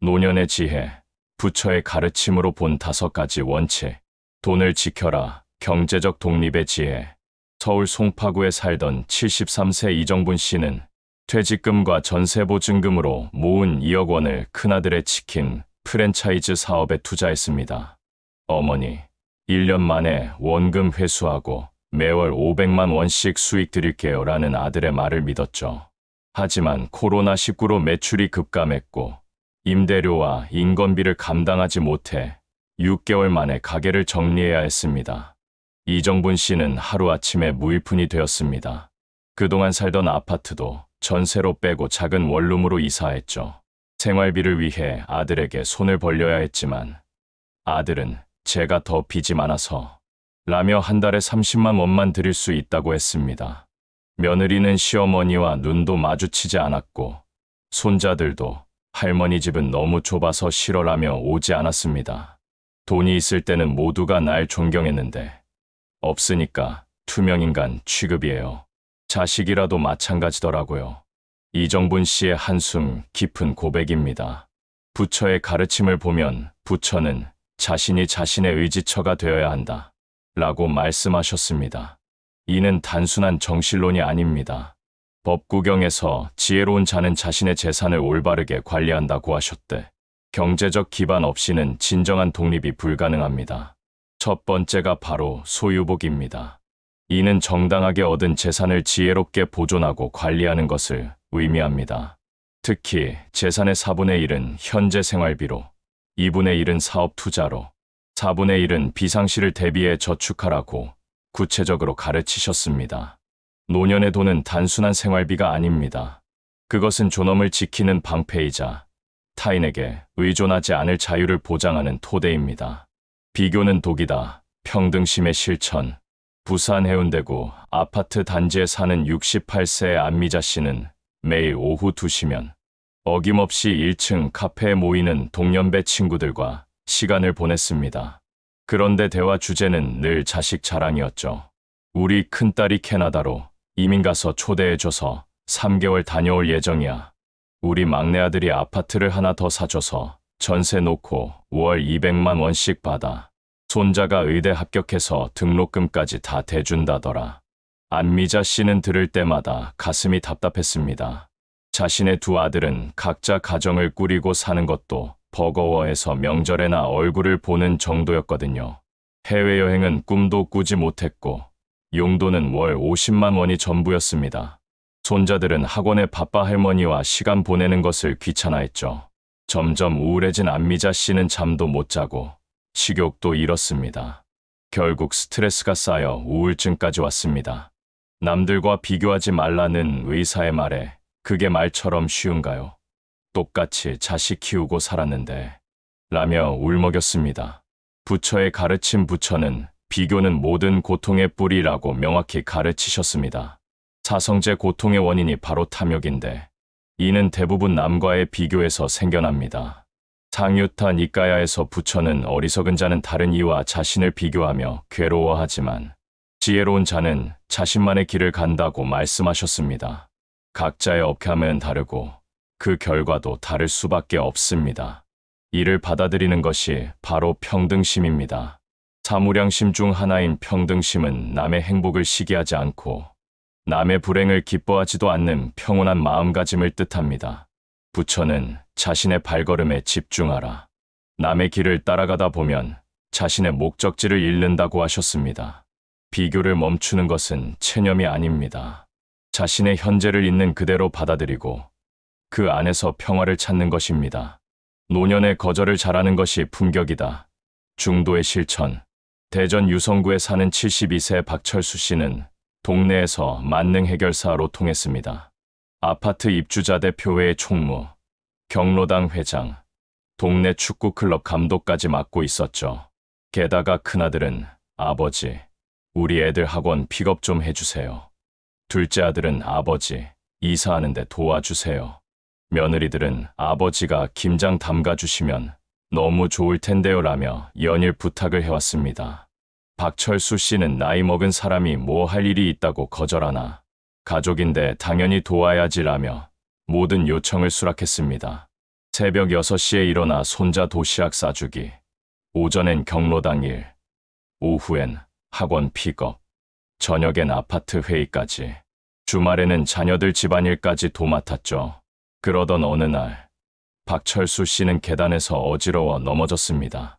노년의 지혜, 부처의 가르침으로 본 5가지 원칙, 돈을 지켜라, 경제적 독립의 지혜. 서울 송파구에 살던 73세 이정분 씨는 퇴직금과 전세보증금으로 모은 2억 원을 큰아들의 치킨 프랜차이즈 사업에 투자했습니다. 어머니, 1년 만에 원금 회수하고 매월 500만 원씩 수익 드릴게요 라는 아들의 말을 믿었죠. 하지만 코로나19로 매출이 급감했고 임대료와 인건비를 감당하지 못해 6개월 만에 가게를 정리해야 했습니다. 이정분 씨는 하루아침에 무일푼이 되었습니다. 그동안 살던 아파트도 전세로 빼고 작은 원룸으로 이사했죠. 생활비를 위해 아들에게 손을 벌려야 했지만 아들은 제가 더 빚이 많아서 라며 한 달에 30만 원만 드릴 수 있다고 했습니다. 며느리는 시어머니와 눈도 마주치지 않았고 손자들도 할머니 집은 너무 좁아서 싫어라며 오지 않았습니다. 돈이 있을 때는 모두가 날 존경했는데 없으니까 투명인간 취급이에요. 자식이라도 마찬가지더라고요. 이정분 씨의 한숨 깊은 고백입니다. 부처의 가르침을 보면 부처는 자신이 자신의 의지처가 되어야 한다 라고 말씀하셨습니다. 이는 단순한 정신론이 아닙니다. 법구경에서 지혜로운 자는 자신의 재산을 올바르게 관리한다고 하셨대. 경제적 기반 없이는 진정한 독립이 불가능합니다. 첫 번째가 바로 소유복입니다. 이는 정당하게 얻은 재산을 지혜롭게 보존하고 관리하는 것을 의미합니다. 특히 재산의 4분의 1은 현재 생활비로, 2분의 1은 사업 투자로, 4분의 1은 비상시를 대비해 저축하라고 구체적으로 가르치셨습니다. 노년의 돈은 단순한 생활비가 아닙니다. 그것은 존엄을 지키는 방패이자 타인에게 의존하지 않을 자유를 보장하는 토대입니다. 비교는 독이다. 평등심의 실천. 부산 해운대구 아파트 단지에 사는 68세의 안미자 씨는 매일 오후 2시면 어김없이 1층 카페에 모이는 동년배 친구들과 시간을 보냈습니다. 그런데 대화 주제는 늘 자식 자랑이었죠. 우리 큰딸이 캐나다로 이민 가서 초대해줘서 3개월 다녀올 예정이야. 우리 막내 아들이 아파트를 하나 더 사줘서 전세 놓고 월 200만 원씩 받아. 손자가 의대 합격해서 등록금까지 다 대준다더라. 안미자 씨는 들을 때마다 가슴이 답답했습니다. 자신의 두 아들은 각자 가정을 꾸리고 사는 것도 버거워해서 명절에나 얼굴을 보는 정도였거든요. 해외여행은 꿈도 꾸지 못했고 용돈은 월 50만 원이 전부였습니다. 손자들은 학원에 바빠 할머니와 시간 보내는 것을 귀찮아했죠. 점점 우울해진 안미자 씨는 잠도 못 자고 식욕도 잃었습니다. 결국 스트레스가 쌓여 우울증까지 왔습니다. 남들과 비교하지 말라는 의사의 말에 그게 말처럼 쉬운가요? 똑같이 자식 키우고 살았는데 라며 울먹였습니다. 부처의 가르침 부처는 비교는 모든 고통의 뿌리라고 명확히 가르치셨습니다. 사성제 고통의 원인이 바로 탐욕인데 이는 대부분 남과의 비교에서 생겨납니다. 상유타 니까야에서 부처는 어리석은 자는 다른 이와 자신을 비교하며 괴로워하지만 지혜로운 자는 자신만의 길을 간다고 말씀하셨습니다. 각자의 업함은 다르고 그 결과도 다를 수밖에 없습니다. 이를 받아들이는 것이 바로 평등심입니다. 사무량심 중 하나인 평등심은 남의 행복을 시기하지 않고 남의 불행을 기뻐하지도 않는 평온한 마음가짐을 뜻합니다. 부처는 자신의 발걸음에 집중하라. 남의 길을 따라가다 보면 자신의 목적지를 잃는다고 하셨습니다. 비교를 멈추는 것은 체념이 아닙니다. 자신의 현재를 있는 그대로 받아들이고 그 안에서 평화를 찾는 것입니다. 노년의 거절을 잘하는 것이 품격이다. 중도의 실천. 대전 유성구에 사는 72세 박철수 씨는 동네에서 만능 해결사로 통했습니다. 아파트 입주자 대표회의 총무, 경로당 회장, 동네 축구클럽 감독까지 맡고 있었죠. 게다가 큰아들은 아버지, 우리 애들 학원 픽업 좀 해주세요. 둘째 아들은 아버지, 이사하는데 도와주세요. 며느리들은 아버지가 김장 담가주시면 너무 좋을 텐데요 라며 연일 부탁을 해왔습니다. 박철수 씨는 나이 먹은 사람이 뭐 할 일이 있다고 거절하나 가족인데 당연히 도와야지라며 모든 요청을 수락했습니다. 새벽 6시에 일어나 손자 도시락 싸주기. 오전엔 경로당 일, 오후엔 학원 픽업, 저녁엔 아파트 회의까지. 주말에는 자녀들 집안일까지 도맡았죠. 그러던 어느 날 박철수 씨는 계단에서 어지러워 넘어졌습니다.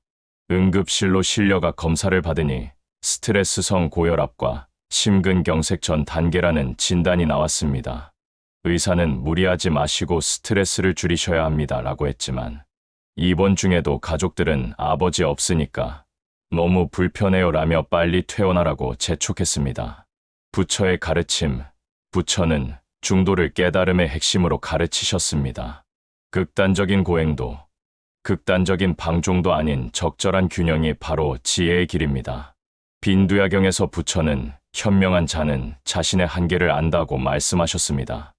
응급실로 실려가 검사를 받으니 스트레스성 고혈압과 심근경색 전 단계라는 진단이 나왔습니다. 의사는 무리하지 마시고 스트레스를 줄이셔야 합니다 라고 했지만 입원 중에도 가족들은 아버지 없으니까 너무 불편해요 라며 빨리 퇴원하라고 재촉했습니다. 부처의 가르침, 부처는 중도를 깨달음의 핵심으로 가르치셨습니다. 극단적인 고행도, 극단적인 방종도 아닌 적절한 균형이 바로 지혜의 길입니다. 빈두야경에서 부처는 현명한 자는 자신의 한계를 안다고 말씀하셨습니다.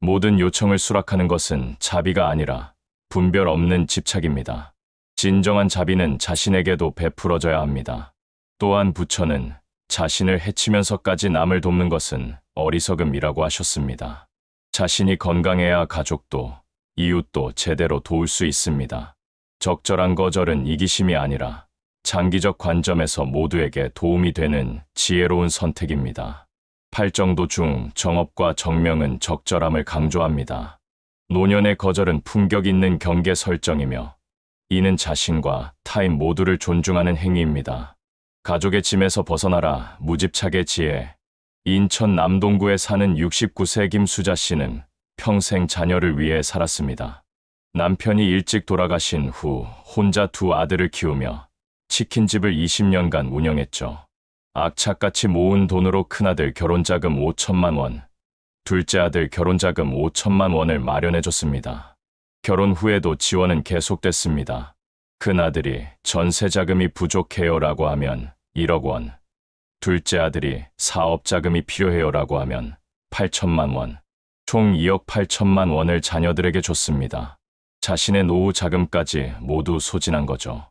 모든 요청을 수락하는 것은 자비가 아니라 분별 없는 집착입니다. 진정한 자비는 자신에게도 베풀어져야 합니다. 또한 부처는 자신을 해치면서까지 남을 돕는 것은 어리석음이라고 하셨습니다. 자신이 건강해야 가족도 이웃도 제대로 도울 수 있습니다. 적절한 거절은 이기심이 아니라 장기적 관점에서 모두에게 도움이 되는 지혜로운 선택입니다. 팔정도 중 정업과 정명은 적절함을 강조합니다. 노년의 거절은 품격 있는 경계 설정이며 이는 자신과 타인 모두를 존중하는 행위입니다. 가족의 짐에서 벗어나라 무집착의 지혜. 인천 남동구에 사는 69세 김수자 씨는 평생 자녀를 위해 살았습니다. 남편이 일찍 돌아가신 후 혼자 두 아들을 키우며 치킨집을 20년간 운영했죠. 악착같이 모은 돈으로 큰아들 결혼자금 5천만 원, 둘째 아들 결혼자금 5천만 원을 마련해줬습니다. 결혼 후에도 지원은 계속됐습니다. 큰아들이 전세자금이 부족해요 라고 하면 1억 원, 둘째 아들이 사업자금이 필요해요 라고 하면 8천만 원, 총 2억 8천만 원을 자녀들에게 줬습니다. 자신의 노후 자금까지 모두 소진한 거죠.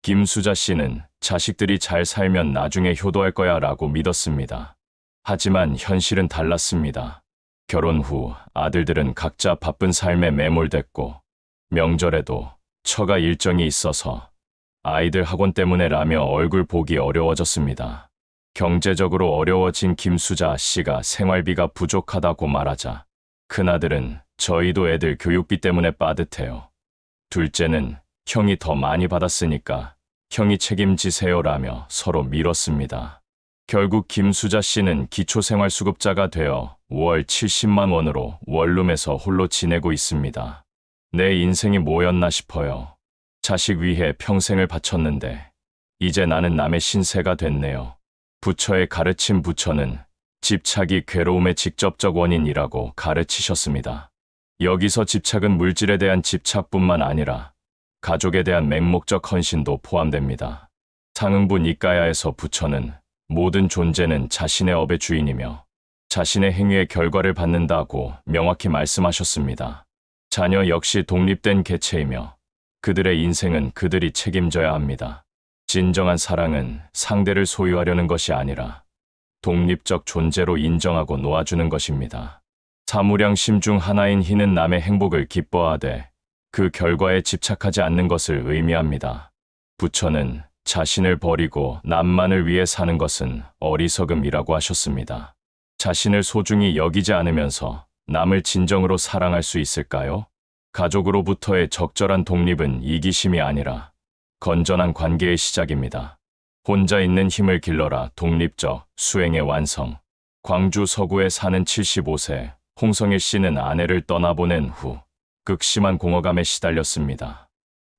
김수자 씨는 자식들이 잘 살면 나중에 효도할 거야 라고 믿었습니다. 하지만 현실은 달랐습니다. 결혼 후 아들들은 각자 바쁜 삶에 매몰됐고 명절에도 처가 일정이 있어서 아이들 학원 때문에라며 얼굴 보기 어려워졌습니다. 경제적으로 어려워진 김수자 씨가 생활비가 부족하다고 말하자 큰아들은 저희도 애들 교육비 때문에 빠듯해요. 둘째는 형이 더 많이 받았으니까 형이 책임지세요라며 서로 밀었습니다. 결국 김수자 씨는 기초생활수급자가 되어 월 70만 원으로 원룸에서 홀로 지내고 있습니다. 내 인생이 뭐였나 싶어요. 자식 위해 평생을 바쳤는데 이제 나는 남의 신세가 됐네요. 부처의 가르침. 부처는 집착이 괴로움의 직접적 원인이라고 가르치셨습니다. 여기서 집착은 물질에 대한 집착뿐만 아니라 가족에 대한 맹목적 헌신도 포함됩니다. 상응부 니까야에서 부처는 모든 존재는 자신의 업의 주인이며 자신의 행위의 결과를 받는다고 명확히 말씀하셨습니다. 자녀 역시 독립된 개체이며 그들의 인생은 그들이 책임져야 합니다. 진정한 사랑은 상대를 소유하려는 것이 아니라 독립적 존재로 인정하고 놓아주는 것입니다. 사무량심 중 하나인 희는 남의 행복을 기뻐하되 그 결과에 집착하지 않는 것을 의미합니다. 부처는 자신을 버리고 남만을 위해 사는 것은 어리석음이라고 하셨습니다. 자신을 소중히 여기지 않으면서 남을 진정으로 사랑할 수 있을까요? 가족으로부터의 적절한 독립은 이기심이 아니라 건전한 관계의 시작입니다. 혼자 있는 힘을 길러라. 독립적 수행의 완성. 광주 서구에 사는 75세 홍성일 씨는 아내를 떠나보낸 후 극심한 공허감에 시달렸습니다.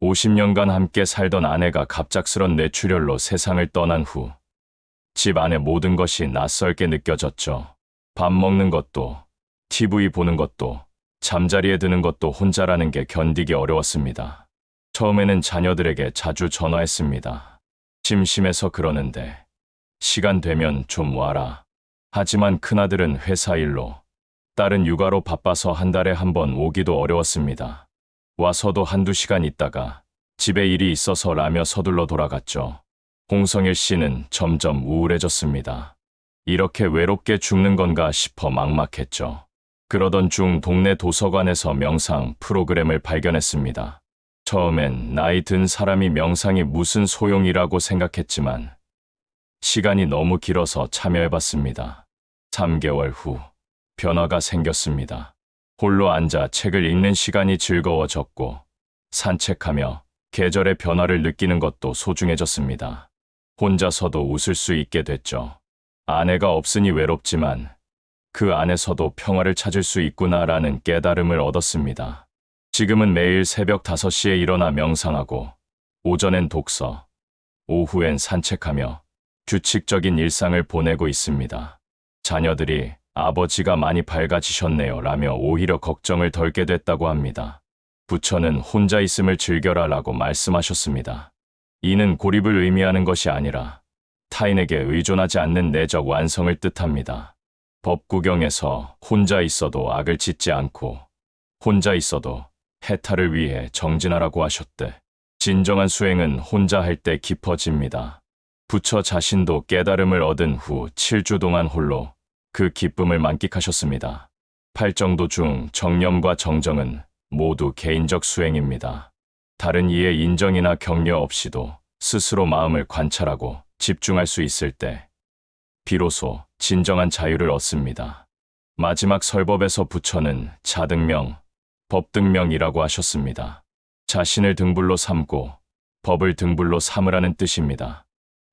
50년간 함께 살던 아내가 갑작스런 뇌출혈로 세상을 떠난 후 집 안의 모든 것이 낯설게 느껴졌죠. 밥 먹는 것도, TV 보는 것도, 잠자리에 드는 것도 혼자라는 게 견디기 어려웠습니다. 처음에는 자녀들에게 자주 전화했습니다. 심심해서 그러는데 시간 되면 좀 와라. 하지만 큰아들은 회사 일로, 딸은 육아로 바빠서 한 달에 한 번 오기도 어려웠습니다. 와서도 한두 시간 있다가 집에 일이 있어서 라며 서둘러 돌아갔죠. 홍성일 씨는 점점 우울해졌습니다. 이렇게 외롭게 죽는 건가 싶어 막막했죠. 그러던 중 동네 도서관에서 명상 프로그램을 발견했습니다. 처음엔 나이 든 사람이 명상이 무슨 소용이라고 생각했지만 시간이 너무 길어서 참여해봤습니다. 3개월 후 변화가 생겼습니다. 홀로 앉아 책을 읽는 시간이 즐거워졌고 산책하며 계절의 변화를 느끼는 것도 소중해졌습니다. 혼자서도 웃을 수 있게 됐죠. 아내가 없으니 외롭지만 그 안에서도 평화를 찾을 수 있구나라는 깨달음을 얻었습니다. 지금은 매일 새벽 5시에 일어나 명상하고 오전엔 독서, 오후엔 산책하며 규칙적인 일상을 보내고 있습니다. 자녀들이 아버지가 많이 밝아지셨네요 라며 오히려 걱정을 덜게 됐다고 합니다. 부처는 혼자 있음을 즐겨라 라고 말씀하셨습니다. 이는 고립을 의미하는 것이 아니라 타인에게 의존하지 않는 내적 완성을 뜻합니다. 법구경에서 혼자 있어도 악을 짓지 않고 혼자 있어도 해탈을 위해 정진하라고 하셨대. 진정한 수행은 혼자 할 때 깊어집니다. 부처 자신도 깨달음을 얻은 후 7주 동안 홀로 그 기쁨을 만끽하셨습니다. 팔정도 중 정념과 정정은 모두 개인적 수행입니다. 다른 이의 인정이나 격려 없이도 스스로 마음을 관찰하고 집중할 수 있을 때 비로소 진정한 자유를 얻습니다. 마지막 설법에서 부처는 자등명, 법등명이라고 하셨습니다. 자신을 등불로 삼고 법을 등불로 삼으라는 뜻입니다.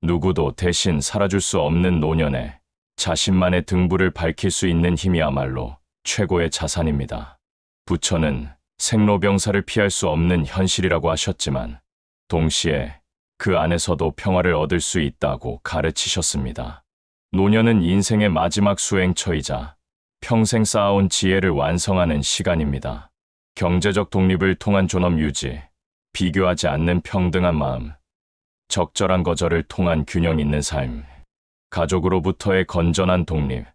누구도 대신 살아줄 수 없는 노년에 자신만의 등불을 밝힐 수 있는 힘이야말로 최고의 자산입니다. 부처는 생로병사를 피할 수 없는 현실이라고 하셨지만 동시에 그 안에서도 평화를 얻을 수 있다고 가르치셨습니다. 노년은 인생의 마지막 수행처이자 평생 쌓아온 지혜를 완성하는 시간입니다. 경제적 독립을 통한 존엄 유지, 비교하지 않는 평등한 마음, 적절한 거절을 통한 균형 있는 삶, 가족으로부터의 건전한 독립,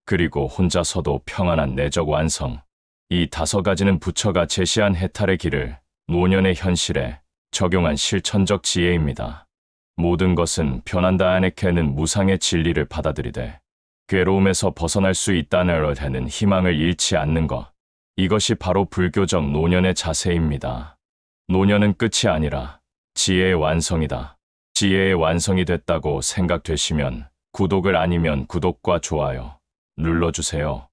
그리고 혼자서도 평안한 내적 완성. 이 5가지는 부처가 제시한 해탈의 길을 노년의 현실에 적용한 실천적 지혜입니다. 모든 것은 변한다 안에케는 무상의 진리를 받아들이되 괴로움에서 벗어날 수 있다는 데는 희망을 잃지 않는 것. 이것이 바로 불교적 노년의 자세입니다. 노년은 끝이 아니라 지혜의 완성이다. 지혜의 완성이 됐다고 생각되시면 구독을 아니면 구독과 좋아요 눌러주세요.